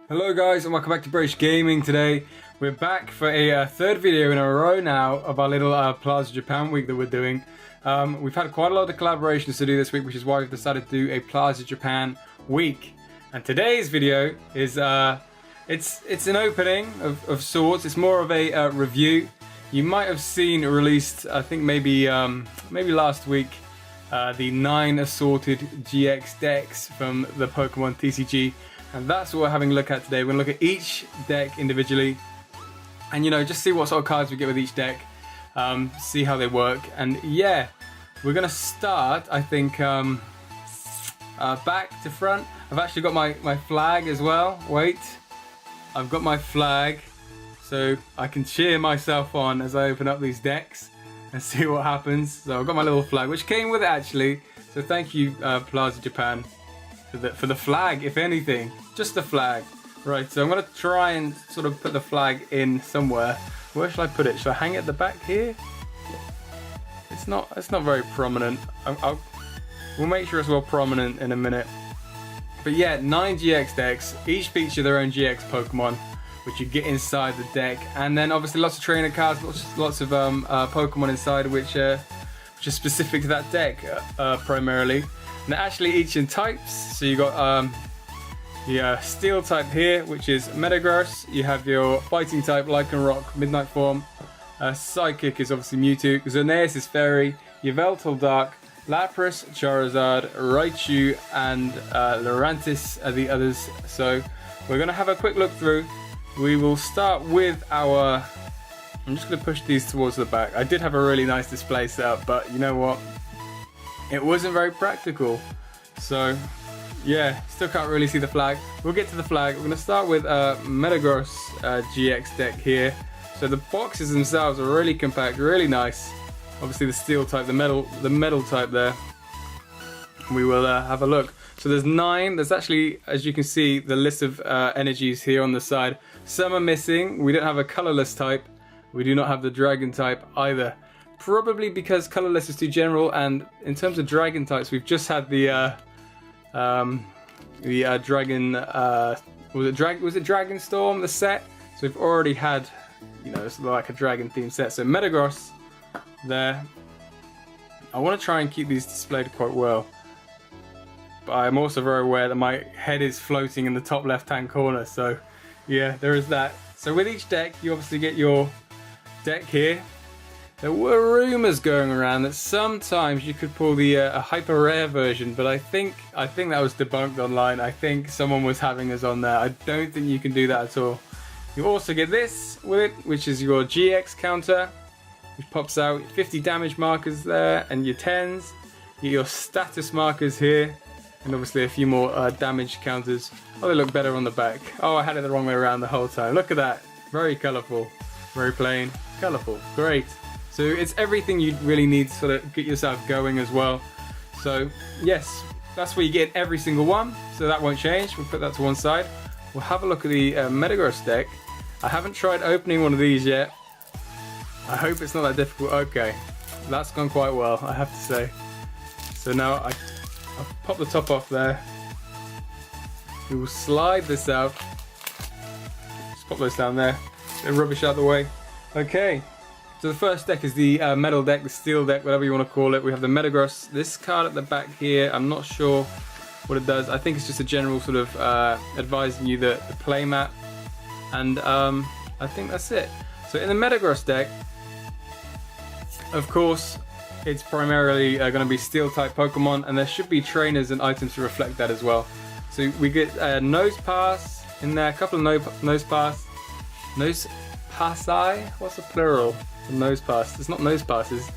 Hello guys and welcome back to Braysh Gaming. Today we're back for a third video in a row now of our little Plaza Japan week that we're doing. We've had quite a lot of collaborations to do this week, which is why we've decided to do a Plaza Japan week. And today's video is it's an opening of sorts. It's more of a review. You might have seen released, I think maybe last week, the 9 Assorted GX Decks from the Pokemon TCG. And that's what we're having a look at today. We're going to look at each deck individually and, just see what sort of cards we get with each deck, see how they work. And yeah, we're going to start, I think, back to front. I've actually got my flag as well. Wait, I've got my flag so I can cheer myself on as I open up these decks and see what happens. So I've got my little flag, which came with it actually. So thank you, Plaza Japan, for the flag, if anything. Just the flag. Right, so I'm going to try and sort of put the flag in somewhere. Where should I put it? Should I hang it at the back here? It's not very prominent. We'll make sure it's well prominent in a minute. But yeah, 9 GX decks. Each feature their own GX Pokemon, which you get inside the deck. And then obviously lots of trainer cards, lots of Pokemon inside, which are specific to that deck primarily. And they're actually each in types. So you got the Steel type here, which is Metagross. You have your Fighting type, Lycanroc, Midnight Form. Psychic is obviously Mewtwo. Xerneas is Fairy. Yveltal Dark. Lapras, Charizard, Raichu, and Lurantis are the others. So we're going to have a quick look through. We will start with our... I'm just going to push these towards the back. I did have a really nice display set up, but you know what? It wasn't very practical. So yeah, still can't really see the flag. We'll get to the flag. We're going to start with Metagross GX deck here. So the boxes themselves are really compact, really nice. Obviously the Steel type, the metal type there. We will have a look. So there's 9. There's actually, as you can see, the list of energies here on the side. Some are missing. We don't have a colorless type. We do not have the Dragon type either. Probably because colorless is too general, and in terms of Dragon types, we've just had the Dragon. Was it Dragon Storm, the set? So we've already had, it's like a Dragon themed set. So Metagross there. I want to try and keep these displayed quite well, but I'm also very aware that my head is floating in the top left hand corner. So yeah, there is that. So with each deck, you obviously get your deck here. There were rumours going around that sometimes you could pull the hyper rare version, but I think that was debunked online. I think someone was having us on there. I don't think you can do that at all. You also get this with it, which is your GX counter, which pops out 50 damage markers there, and your 10s. You get your status markers here, and obviously a few more damage counters. Oh, they look better on the back. Oh, I had it the wrong way around the whole time. Look at that. Very colourful. Very plain. Colourful. Great. So it's everything you really need to sort of get yourself going as well. So yes, that's what you get in every single one. So that won't change. We'll put that to one side. We'll have a look at the Metagross deck. I haven't tried opening one of these yet. I hope it's not that difficult. Okay, that's gone quite well, I have to say. So now I'll pop the top off there. We will slide this out. Just pop those down there. Get rubbish out of the way. Okay. So the first deck is the metal deck, the steel deck, whatever you want to call it. We have the Metagross. This card at the back here, I'm not sure what it does. I think it's just a general sort of advising you the play mat. And I think that's it. So in the Metagross deck, of course, it's primarily going to be steel type Pokemon, and there should be trainers and items to reflect that as well. So we get Nose Pass in there, a couple of Nose Pass. Nose Passi? What's the plural? Nose Pass. It's not Nose Passes.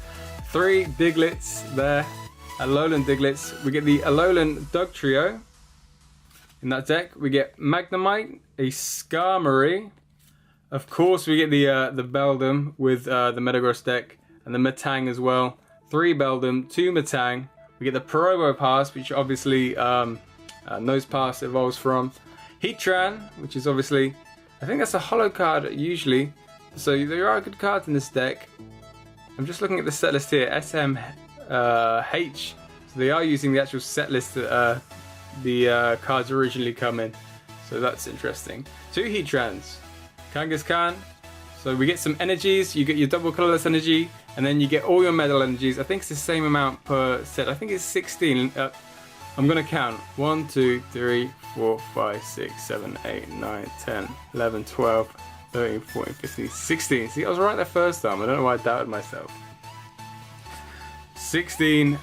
3 Diglets there. Alolan Diglets. We get the Alolan Dugtrio in that deck. We get Magnemite, a Skarmory. Of course, we get the Beldum with the Metagross deck, and the Metang as well. 3 Beldum, 2 Metang. We get the Probopass, which obviously Nose Pass evolves from. Heatran, which is obviously, I think that's a holo card usually. So there are good cards in this deck. I'm just looking at the set list here, SMH. So they are using the actual set list the cards originally come in. So that's interesting. 2 Heatrans, Kangaskhan. So we get some energies, you get your double colorless energy, and then you get all your metal energies. I think it's the same amount per set. I think it's 16. I'm gonna count. 1, 2, 3, 4, 5, 6, 7, 8, 9, 10, 11, 12, 13, 14, 15, 16. See, I was right the first time. I don't know why I doubted myself. 16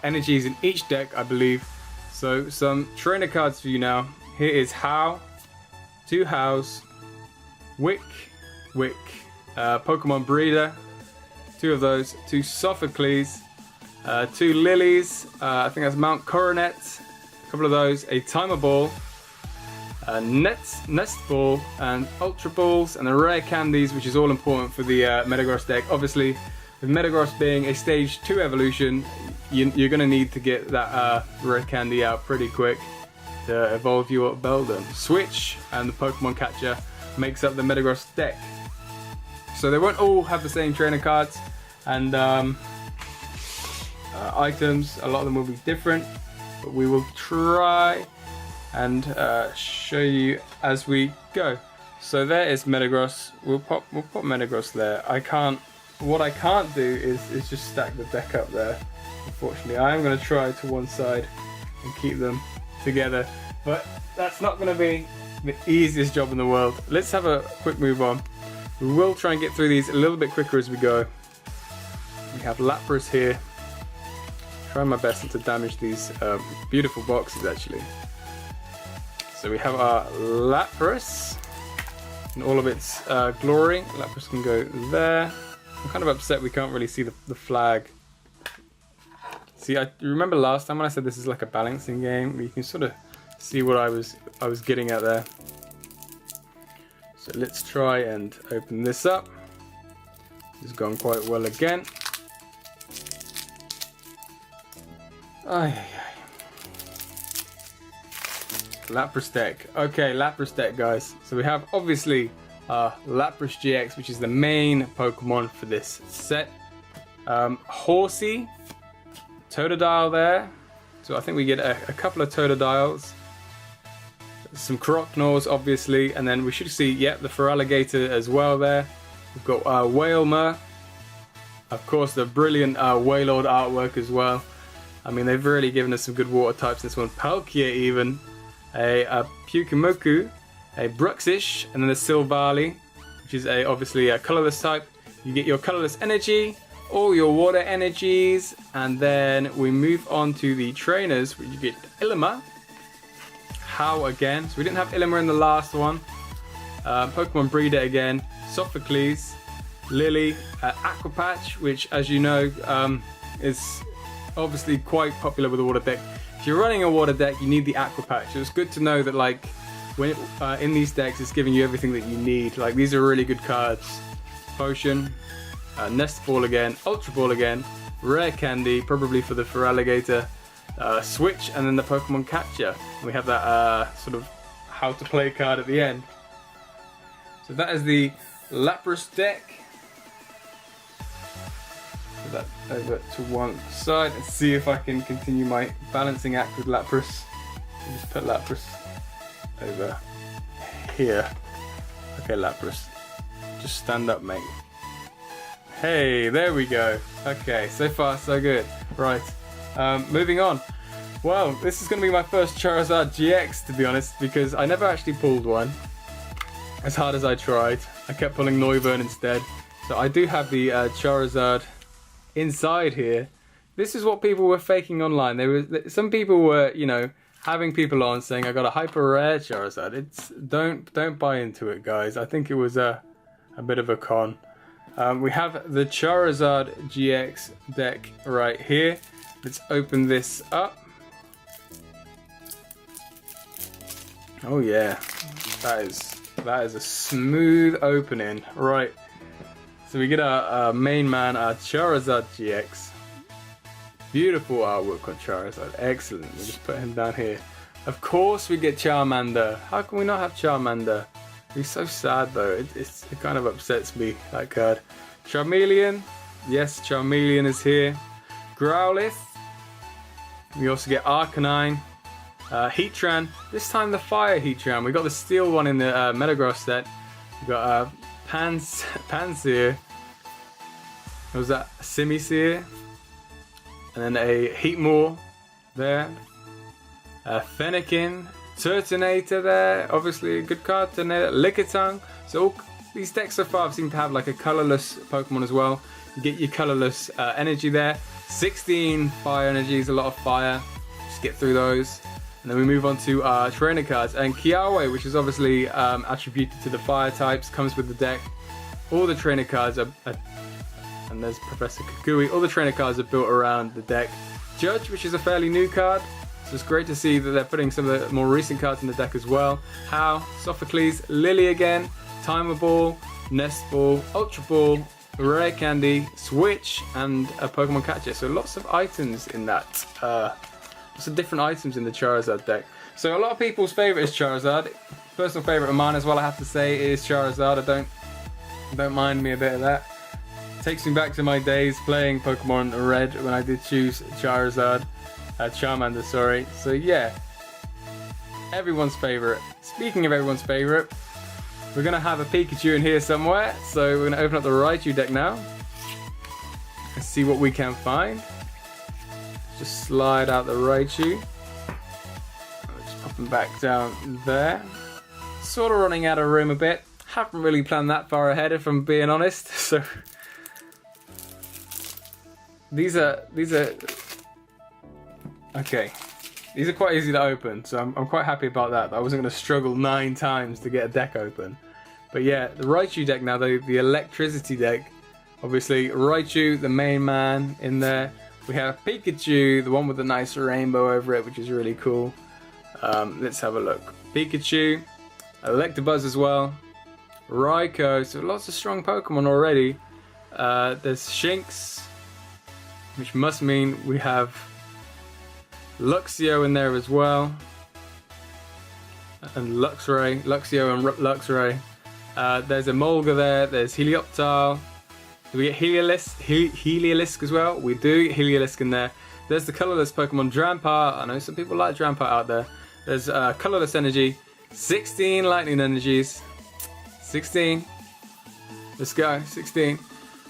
energies in each deck, I believe. So some trainer cards for you now. Here is How, 2 Hows, Wick, Pokemon Breeder, 2 of those, 2 Sophocles, 2 Lilies, I think that's Mount Coronet, a couple of those, a Timer Ball, Nest Ball, and Ultra Balls, and the Rare Candies, which is all important for the Metagross deck. Obviously, with Metagross being a Stage 2 evolution, you're going to need to get that Rare Candy out pretty quick to evolve your Beldum. Switch and the Pokemon Catcher makes up the Metagross deck. So they won't all have the same trainer cards, and items, a lot of them will be different, but we will try and show you as we go. So there is Metagross. We'll put Metagross there. What I can't do is just stack the deck up there. Unfortunately, I am going to try to one side and keep them together, but that's not going to be the easiest job in the world. Let's have a quick move on. We will try and get through these a little bit quicker as we go. We have Lapras here. Trying my best not to damage these beautiful boxes actually. So we have our Lapras in all of its glory. Lapras can go there. I'm kind of upset we can't really see the flag. See, I remember last time when I said this is like a balancing game. You can sort of see what I was getting at there. So let's try and open this up. It's gone quite well again. Lapras deck. Okay, Lapras deck, guys. So we have obviously Lapras GX, which is the main Pokemon for this set. Horsey, Totodile there. So I think we get a couple of Totodiles. Some Crocnows, obviously, and then we should see, the Feraligatr as well there. We've got Wailmer. Of course, the brilliant Wailord artwork as well. I mean, they've really given us some good water types in this one. Palkia even. A Pyukumuku, a Bruxish, and then a Silvally, which is obviously a colorless type. You get your colorless energy, all your water energies, and then we move on to the trainers, where you get Ilima, How again. So we didn't have Ilima in the last one. Pokemon Breeder again, Sophocles, Lily, Aqua Patch, which, as you know, is obviously quite popular with the water deck. If you're running a water deck, you need the Aqua Patch. So it's good to know that, like, when in these decks, it's giving you everything that you need. Like, these are really good cards. Potion, Nest Ball again, Ultra Ball again, Rare Candy, probably for the Feraligatr, Switch, and then the Pokemon Catcher. We have that sort of how to play card at the end. So that is the Lapras deck. Put that over to one side and see if I can continue my balancing act with Lapras. I'll just put Lapras over here. Okay, Lapras, just stand up, mate. Hey, there we go. Okay, so far so good. Right, moving on. Well, this is going to be my first Charizard GX, to be honest, because I never actually pulled one. As hard as I tried, I kept pulling Noivern instead. So I do have the Charizard inside here. This is what people were faking online. Some people were, you know, having people on saying I got a hyper rare Charizard. Don't buy into it, guys. I think it was a bit of a con. We have the Charizard GX deck right here. Let's open this up. Oh yeah, that is a smooth opening. Right, so we get our main man, our Charizard GX. Beautiful artwork on Charizard, excellent. We'll just put him down here. Of course we get Charmander. How can we not have Charmander? He's so sad though, it kind of upsets me, that card. Charmeleon, yes, Charmeleon is here. Growlithe. We also get Arcanine. Heatran, this time the fire Heatran. We got the steel one in the Metagross set. We got Pansear. What was that? Simisear. And then a Heatmore there. Fennekin. Turtonator there. Obviously a good card. Turtonator. Lickitung. So all these decks so far seem to have like a colorless Pokemon as well. You get your colorless energy there. 16 fire energies, a lot of fire. Just get through those. And then we move on to our trainer cards. And Kiawe, which is obviously attributed to the fire types, comes with the deck. All the trainer cards are and there's Professor Kukui. All the trainer cards are built around the deck. Judge, which is a fairly new card. So it's great to see that they're putting some of the more recent cards in the deck as well. How, Sophocles, Lily again, Timer Ball, Nest Ball, Ultra Ball, Rare Candy, Switch, and a Pokemon Catcher. So lots of items in that. Lots of different items in the Charizard deck. So a lot of people's favourite is Charizard. Personal favourite of mine as well, I have to say, is Charizard. Don't mind me a bit of that. Takes me back to my days playing Pokemon Red when I did choose Charizard. Charmander, sorry. So yeah, everyone's favourite. Speaking of everyone's favourite, we're going to have a Pikachu in here somewhere. So we're going to open up the Raichu deck now. And see what we can find. Just slide out the Raichu. Just pop him back down there. Sort of running out of room a bit. Haven't really planned that far ahead if I'm being honest. So these are okay. These are quite easy to open, so I'm quite happy about that. I wasn't going to struggle 9 times to get a deck open. But yeah, the Raichu deck now, the electricity deck. Obviously, Raichu, the main man in there. We have Pikachu, the one with the nice rainbow over it, which is really cool. Let's have a look. Pikachu, Electabuzz as well. Raikou, so lots of strong Pokemon already. There's Shinx, which must mean we have Luxio in there as well. And Luxray, Luxio and Luxray. There's Emolga there, there's Helioptile. Do we get Heliolisk as well? We do get Heliolisk in there. There's the colorless Pokemon Drampar. I know some people like Drampar out there. There's colorless energy. 16 lightning energies. 16. Let's go, 16.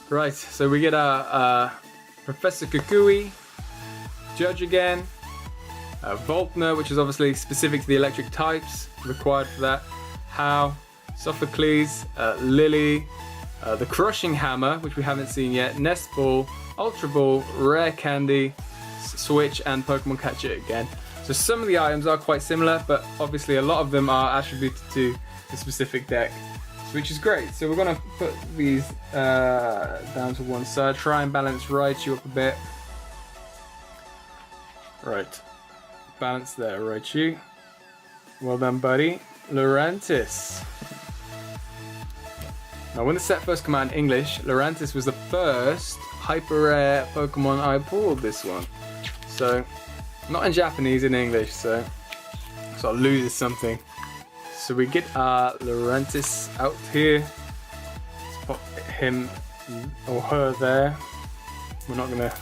Right, so we get our Professor Kukui. Judge again. Voltner, which is obviously specific to the electric types. Required for that. How. Sophocles. Lily. The Crushing Hammer, which we haven't seen yet, Nest Ball, Ultra Ball, Rare Candy, Switch, and Pokemon Catcher again. So some of the items are quite similar, but obviously a lot of them are attributed to the specific deck, which is great. So we're going to put these down to one side, try and balance Raichu up a bit. Right, balance there, Raichu. Well done, buddy. Lurantis. Now, when the set first came out in English, Lurantis was the first hyper rare Pokemon I pulled this one. So, not in Japanese, in English, so I'll lose something. So we get our Lurantis out here. Let's pop him or her there. We're not gonna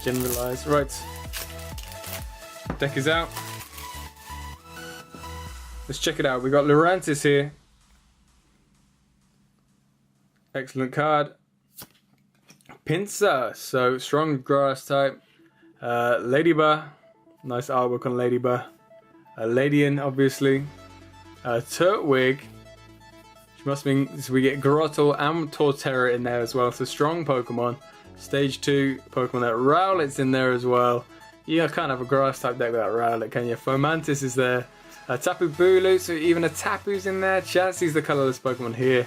generalize. Right, deck is out. Let's check it out. We got Lurantis here. Excellent card. Pinsir, so strong grass type. Ladybug, nice artwork on Ladybug. Ladian, obviously. Turtwig, which must mean so we get Grottle and Torterra in there as well. So strong Pokemon. Stage 2 Pokemon. That Rowlet's in there as well. You can't have a grass type deck without Rowlet, can you? Fomantis is there. Tapu Bulu, so even a Tapu's in there. Chansey's the colorless Pokemon here.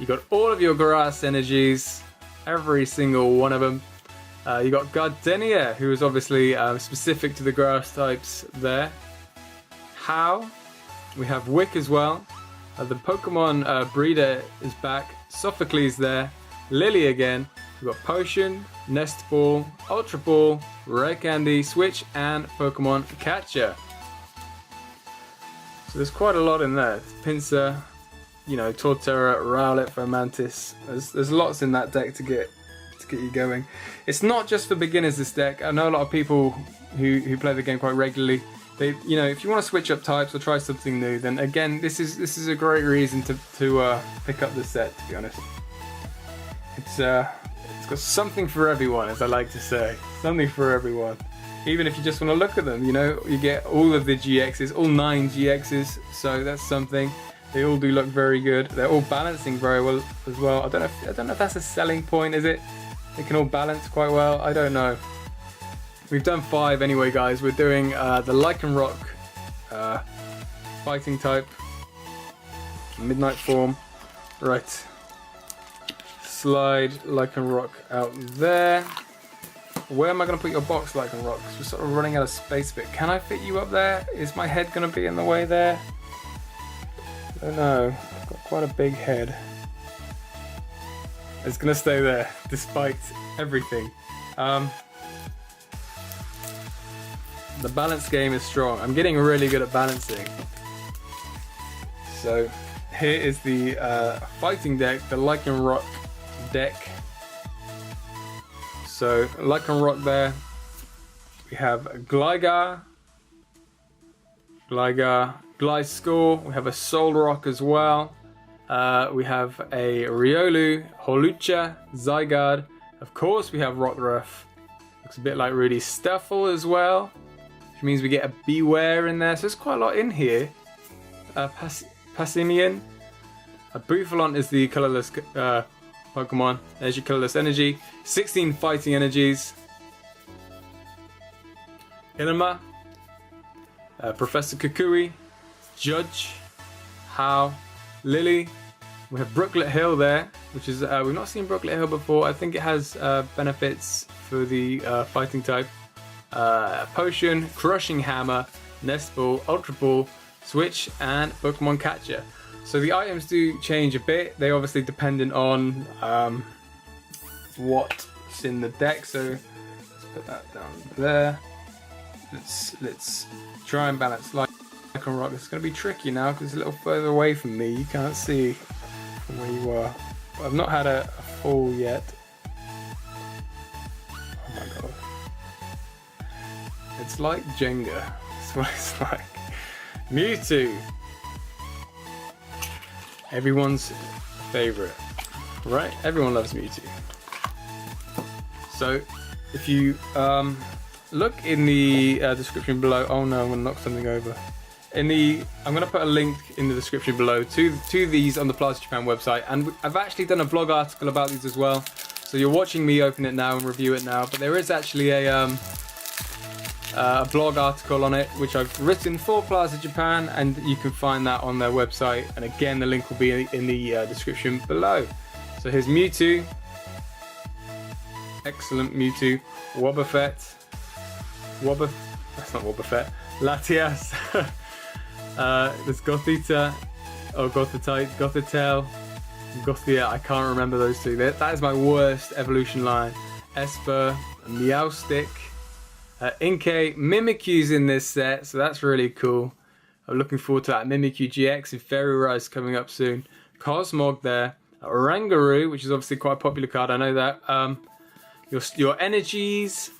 You got all of your grass energies, every single one of them. You got Gardenia, who is obviously specific to the grass types there. How? We have Wick as well. The Pokemon breeder is back. Sophocles there. Lily again. We've got Potion, Nest Ball, Ultra Ball, Rare Candy, Switch, and Pokemon Catcher. So there's quite a lot in there. Pinsir, you know, Torterra, Rowlet, Fomantis. There's lots in that deck to get you going. It's not just for beginners, this deck. I know a lot of people who play the game quite regularly, they, you know, if you want to switch up types or try something new, then again, this is a great reason to pick up the set. To be honest, it's got something for everyone, as I like to say, something for everyone. Even if you just want to look at them, you know, you get all of the GXs, all 9 GXs, so that's something. They all do look very good. They're all balancing very well as well. I don't know if that's a selling point, is it? They can all balance quite well. I don't know. We've done 5 anyway, guys. We're doing the Lycanroc fighting type, Midnight form. Right. Slide Lycanroc out there. Where am I going to put your box, Lycanroc? Because we're sort of running out of space a bit. Can I fit you up there? Is my head going to be in the way there? I don't know. I've got quite a big head. It's going to stay there, despite everything. The balance game is strong. I'm getting really good at balancing. So here is the fighting deck, the Lycanroc deck. So Lycanroc there. We have Gligar, Gliscor. We have a Solrock as well. We have a Riolu, Holucha, Zygarde. Of course we have Rockruff. Looks a bit like Rudy Stuffle as well, which means we get a Beware in there. So there's quite a lot in here. Passimian. A Bouffalon is the colorless Pokemon. There's your colorless energy. 16 fighting energies. Ilima. Professor Kukui. Judge. How. Lily. We have Brooklet Hill there, which is we've not seen Brooklet Hill before. I think it has benefits for the fighting type. Potion, Crushing Hammer, Nest Ball, Ultra Ball, Switch, and Pokemon Catcher. So the items do change a bit. They're obviously dependent on what's in the deck. So let's put that down there. Let's try and balance Lycanroc. It's going to be tricky now because it's a little further away from me. You can't see from where you are. But I've not had a fall yet. Oh my god. It's like Jenga. That's what it's like. Mewtwo. Everyone's favorite, right? Everyone loves Mewtwo. So if you look in the description below. Oh no, I'm gonna knock something over. I'm gonna put a link in the description below to these on the Plaza Japan website, and I've actually done a blog article about these as well. So you're watching me open it now and review it now, but there is actually a blog article on it which I've written for Plaza Japan, and you can find that on their website, and again the link will be in the description below. So here's Mewtwo, excellent Mewtwo, Wobbuffet, that's not Wobbuffet, Latias, there's Gothita, or Gothitite, Gothitelle, Gothia, I can't remember those two. That is my worst evolution line. Esper, Meowstic, Inkay, Mimikyu's in this set, so that's really cool. I'm looking forward to that. Mimikyu GX and Fairy Rise coming up soon. Cosmog there. Oranguru, which is obviously quite a popular card, I know that. Your energies.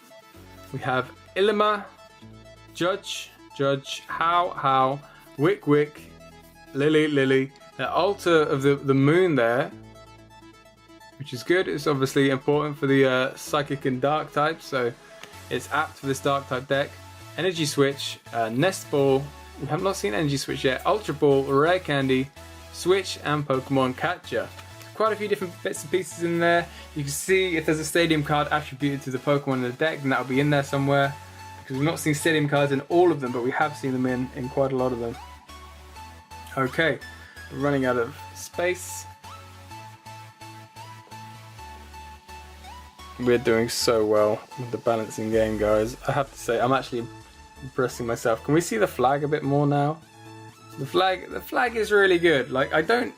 We have Ilima, Judge, How, Wick, Lily. The Altar of the Moon there, which is good. It's obviously important for the Psychic and Dark type, so it's apt for this Dark type deck. Energy Switch, Nest Ball. We have not seen Energy Switch yet. Ultra Ball, Rare Candy, Switch, and Pokemon Catcher. Quite a few different bits and pieces in there. You can see if there's a Stadium card attributed to the Pokemon in the deck, then that'll be in there somewhere. Because we've not seen Stadium cards in all of them, but we have seen them in quite a lot of them. Okay, we're running out of space. We're doing so well with the balancing game, guys. I have to say, I'm actually impressing myself. Can we see the flag a bit more now? The flag is really good. Like, I'm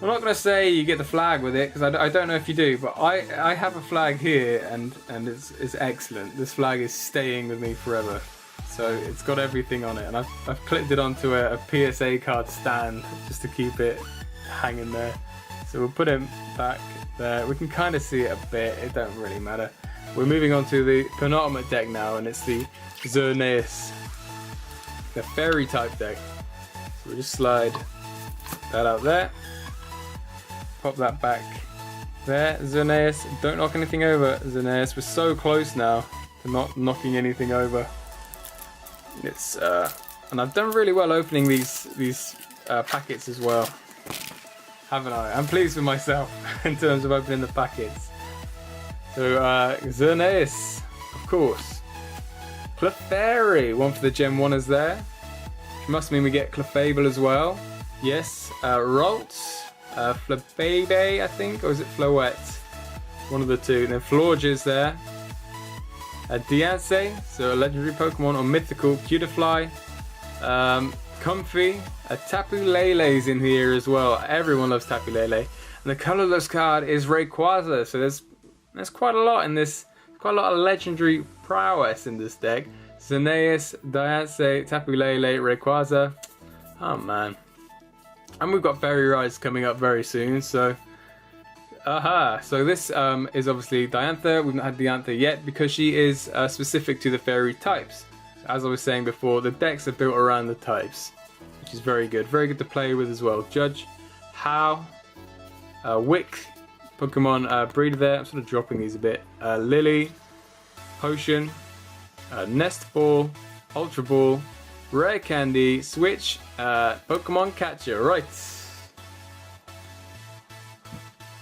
not gonna say you get the flag with it, because I don't know if you do, but I have a flag here, and it's excellent. This flag is staying with me forever. So it's got everything on it, and I've clipped it onto a PSA card stand just to keep it hanging there. So we'll put him back there. We can kind of see it a bit. It don't really matter. we're moving on to the penultimate deck now, and it's the Xerneas, the fairy type deck. So we'll just slide that out there, pop that back there. Xerneas, don't knock anything over. Xerneas, we're so close now to not knocking anything over. It's and I've done really well opening these packets as well, haven't I? I'm pleased with myself in terms of opening the packets. So Xerneas, of course. Clefairy, one for the Gen 1ers there. Which must mean we get Clefable as well. Yes, Ralts, Flabebe, I think, or is it Floette? One of the two. And then Florges there. Diancie, so a legendary Pokemon or mythical. Cutiefly. Comfy. Tapu Lele's in here as well. Everyone loves Tapu Lele. And the colorless card is Rayquaza. So there's quite a lot in this. Quite a lot of legendary prowess in this deck. Xerneas, Diancie, Tapu Lele, Rayquaza. Oh man. And we've got Fairy Rise coming up very soon, so... So this is obviously Diantha. We've not had Diantha yet because she is specific to the fairy types. As I was saying before, the decks are built around the types, which is very good. Very good to play with as well. Judge, How, Wick, Pokemon Breeder there. I'm sort of dropping these a bit. Lily, Potion, Nest Ball, Ultra Ball, Rare Candy, Switch, Pokemon Catcher. Right.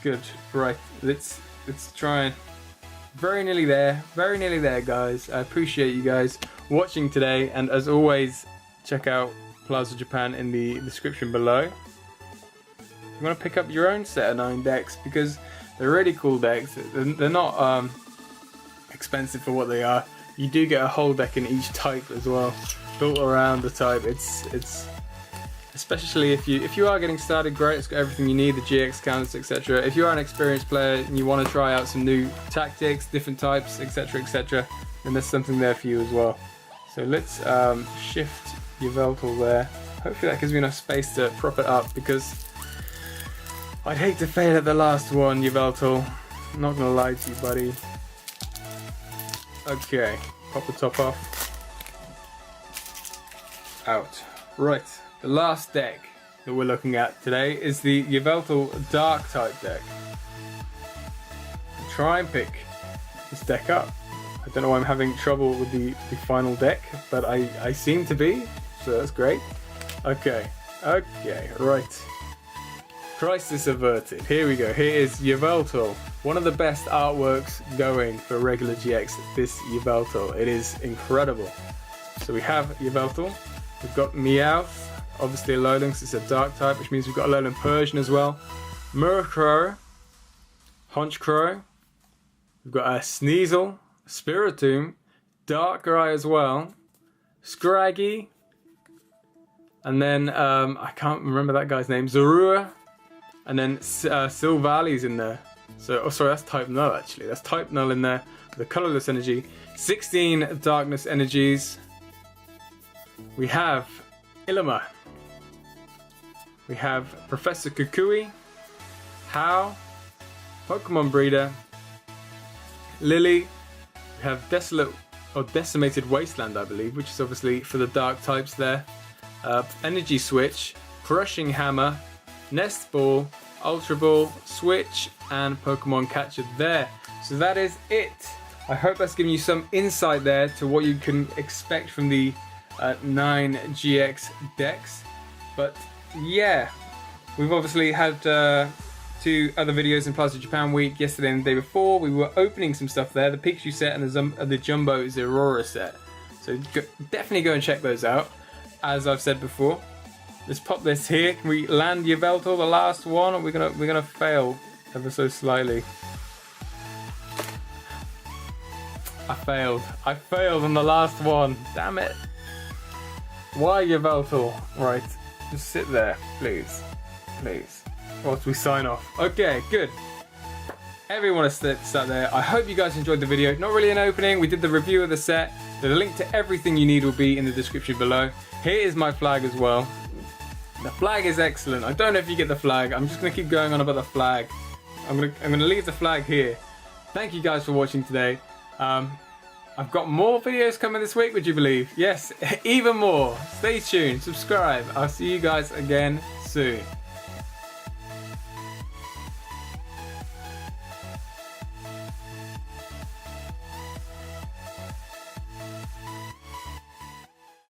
Good. Right. Let's try and very nearly there, guys. I appreciate you guys watching today, and as always, check out Plaza Japan in the description below. You want to pick up your own set of 9 decks because they're really cool decks. They're not expensive for what they are. You do get a whole deck in each type as well, built around the type. It's especially if you are getting started, great. It's got everything you need, the GX counters, etc. If you are an experienced player and you want to try out some new tactics, different types, etc., etc., then there's something there for you as well. So let's shift Yveltal there. Hopefully that gives me enough space to prop it up, because I'd hate to fail at the last one, Yveltal. I'm not gonna lie to you, buddy. Okay, pop the top off. Out. Right. The last deck that we're looking at today is the Yveltal Dark type deck. I'll try and pick this deck up. I don't know why I'm having trouble with the final deck, but I seem to be, so that's great. Okay, right. Crisis averted. Here we go. Here is Yveltal. One of the best artworks going for regular GX, this Yveltal. It is incredible. So we have Yveltal. We've got Meowth. Obviously a Alolan, because it's a dark type, which means we've got Alolan Persian as well. Murkrow, Honchkrow, we've got a Sneasel, Spiritomb, Darkrai as well, Scraggy, and then I can't remember that guy's name, Zorua, and then Silvali's in there. So, oh sorry, that's type Null actually. That's type Null in there, the colorless energy. 16 darkness energies. We have Ilima. We have Professor Kukui, How, Pokemon Breeder, Lily. We have Desolate or Decimated Wasteland, I believe, which is obviously for the dark types there. Energy Switch, Crushing Hammer, Nest Ball, Ultra Ball, Switch, and Pokemon Catcher there. So that is it. I hope that's given you some insight there to what you can expect from the 9 GX decks. But yeah, we've obviously had 2 other videos in Plaza Japan week, yesterday and the day before. We were opening some stuff there, the Pikachu set and the Jumbo Zeraora set. So definitely go and check those out, as I've said before. Let's pop this here. Can we land Yveltal, the last one? Or we're gonna fail ever so slightly. I failed on the last one. Damn it. Why Yveltal? Right. Just sit there, please. Whilst we sign off. Okay, good. Everyone has sat there. I hope you guys enjoyed the video. Not really an opening. We did the review of the set. The link to everything you need will be in the description below. Here is my flag as well. The flag is excellent. I don't know if you get the flag. I'm just going to keep going on about the flag. I'm gonna leave the flag here. Thank you guys for watching today. I've got more videos coming this week, would you believe? Yes, even more. Stay tuned, subscribe. I'll see you guys again soon.